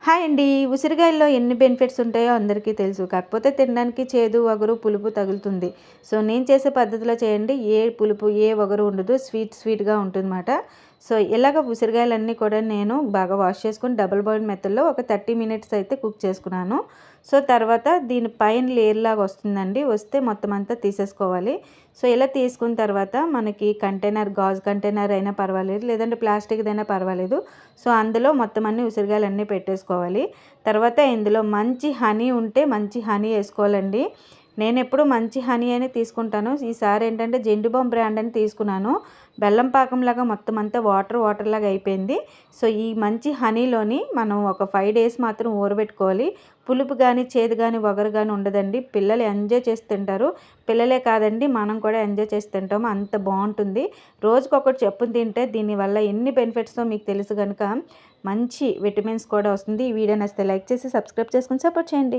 Hi అండి. ఉసిరికాయల్లో ఎన్ని benefits ఉంటాయో అందరికీ తెలుసు. కాకపోతే తినడానికి చేదు, వగరు, పులుపు తగులుతుంది. సో, నేను చేసే పద్ధతిలో చేయండి. ఏ పులుపు, ఏ వగరు ఉండదు. స్వీట్‌గా ఉంటుందన్నమాట. సో, ఇలాగ ఉసిరికాయలన్నీ కూడా నేను బాగా వాష్ చేసుకొని డబుల్ బాయిల్డ్ మెథడ్‌లో ఒక 30 మినిట్స్ అయితే కుక్ చేసుకున్నాను. సో, తర్వాత దీని పైన లేయర్ లాగా వస్తుందండి. వస్తే మొత్తం అంతా తీసేసుకోవాలి. సో, ఇలా తీసుకున్న తర్వాత మనకి కంటైనర్, గాజు కంటైనర్ అయినా పర్వాలేదు, లేదంటే ప్లాస్టిక్‌దైనా పర్వాలేదు. సో, అందులో మొత్తం అన్ని ఉసిరికాయలన్నీ పెట్టేసుకోవాలి. తర్వాత ఇందులో మంచి హనీ ఉంటే మంచి హనీ ఏసుకోవాలండి. నేనెప్పుడు మంచి హనీ అనే తీసుకుంటాను. ఈసారి ఏంటంటే జెండు బామ్ బ్రాండ్ అని తీసుకున్నాను. బెల్లం పాకంలాగా మొత్తం అంతా వాటర్ లాగా అయిపోయింది. సో, ఈ మంచి హనీలోని మనం ఒక 5 డేస్ మాత్రం ఊరబెట్టుకోవాలి. పులుపు గానీ, చేదు గానీ, వగరు గానీ ఉండదండి. పిల్లలు ఎంజాయ్ చేసి తింటారు. పిల్లలే కాదండి, మనం కూడా ఎంజాయ్ చేసి తింటాము. అంత బావుంటుంది. రోజుకొకటి చొప్పున తింటే దీనివల్ల ఎన్ని బెనిఫిట్సో మీకు తెలుసు గనుక మంచి విటమిన్స్ కూడా వస్తుంది. ఈ వీడియో నచ్చితే లైక్ చేసి సబ్స్క్రైబ్ చేసుకొని సపోర్ట్ చేయండి.